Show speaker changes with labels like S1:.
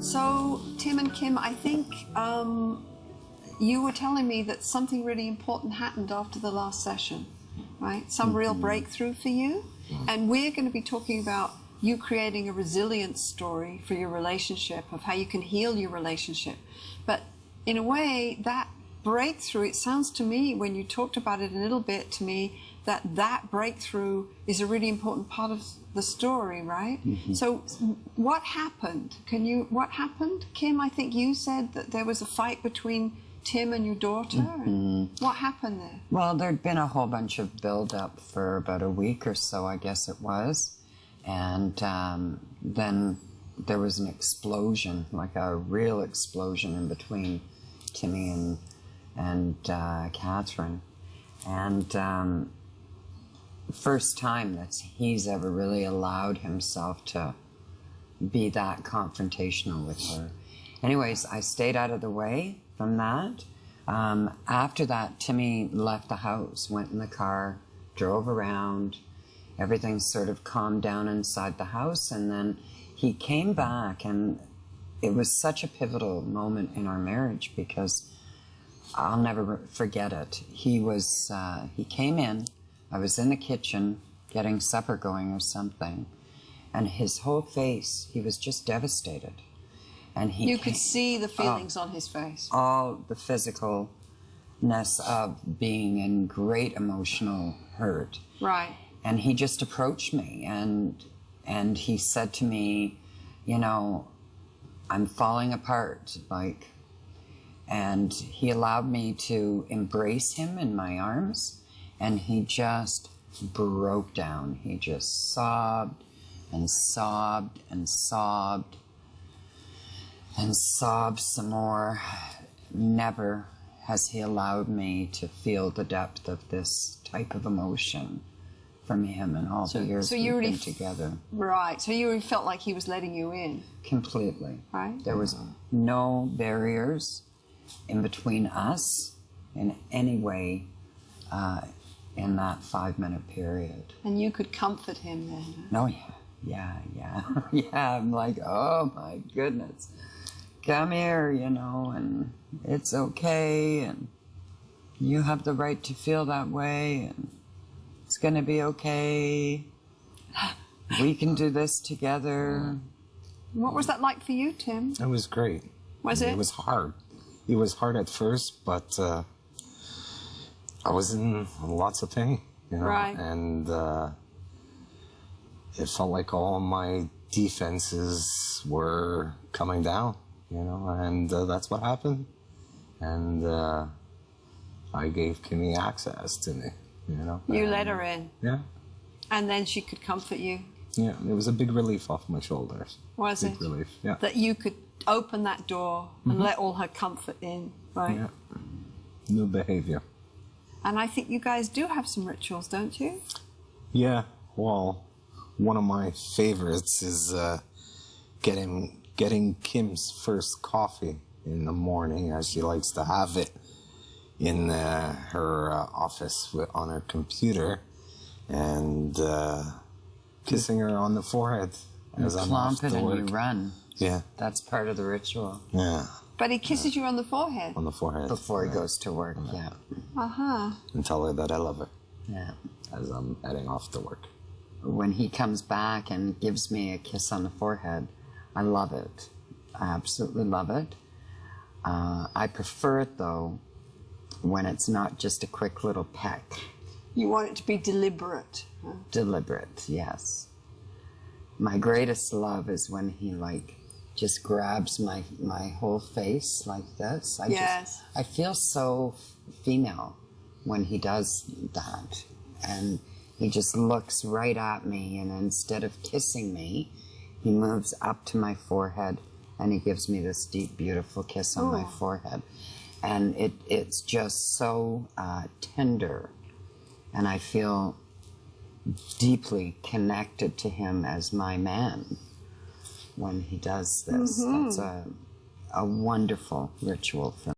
S1: So, Tim and Kim, I think you were telling me that something really important happened after the last session, right? Some real breakthrough for you. And we're going to be talking about you creating a resilience story for your relationship, of how you can heal your relationship. But in a way, that breakthrough, it sounds to me, when you talked about it a little bit to me, that breakthrough is a really important part of the story, right? So what happened? What happened? Kim, I think you said that there was a fight between Tim and your daughter. What happened there?
S2: Well, there'd been a whole bunch of build-up for about a week or so, I guess it was. And then there was an explosion, like a real explosion in between Timmy and Catherine. And first time that he's ever really allowed himself to be that confrontational with her. Anyways, I stayed out of the way from that. After that, Timmy left the house, went in the car, drove around. Everything sort of calmed down inside the house, and then he came back, and it was such a pivotal moment in our marriage because I'll never forget it. He came in, I was in the kitchen getting supper going or something, and his whole face, he was just devastated. And
S1: you could see the feelings on his face.
S2: All the physicalness of being in great emotional hurt.
S1: Right.
S2: And he just approached me, and he said to me, you know, I'm falling apart, like, and he allowed me to embrace him in my arms, and he just broke down. He just sobbed and sobbed and sobbed and sobbed some more. Never has he allowed me to feel the depth of this type of emotion from him in all the years we've been together.
S1: Right, so you really felt like he was letting you in.
S2: Completely.
S1: Right.
S2: There was no barriers in between us in any way in that 5-minute period.
S1: And you could comfort him then.
S2: Oh, yeah. Yeah, I'm like, oh my goodness. Come here, you know, and it's okay, and you have the right to feel that way, and it's going to be okay. We can do this together.
S1: What was that like for you, Tim?
S3: It was great.
S1: Was it?
S3: It was hard. It was hard at first, but I was in lots of pain, you know,
S1: right.
S3: And it felt like all my defenses were coming down, you know, and that's what happened. And I gave Kimmy access to me. You know,
S1: you let her in.
S3: Yeah.
S1: And then she could comfort you.
S3: Yeah, it was a big relief off my shoulders.
S1: Was it?
S3: Big relief, yeah.
S1: That you could open that door and let all her comfort in, right?
S3: Yeah. New behavior.
S1: And I think you guys do have some rituals, don't you?
S3: Yeah, well, one of my favorites is getting Kim's first coffee in the morning, as she likes to have it in her office on her computer, and kissing her on the forehead as I'm off to work.
S2: And you run.
S3: Yeah.
S2: That's part of the ritual.
S3: Yeah.
S1: But he kisses you on the forehead.
S3: On the forehead.
S2: Before he goes to work, yeah.
S3: And tell her that I love her.
S2: Yeah.
S3: As I'm heading off to work.
S2: When he comes back and gives me a kiss on the forehead, I love it. I absolutely love it. I prefer it, though, when it's not just a quick little peck.
S1: You want it to be deliberate. Huh?
S2: Deliberate, yes. My greatest love is when he, like, just grabs my whole face like this. I feel so female when he does that. And he just looks right at me, and instead of kissing me, he moves up to my forehead, and he gives me this deep, beautiful kiss on my forehead. And it's just so tender, and I feel deeply connected to him as my man when he does this. That's a wonderful ritual for me.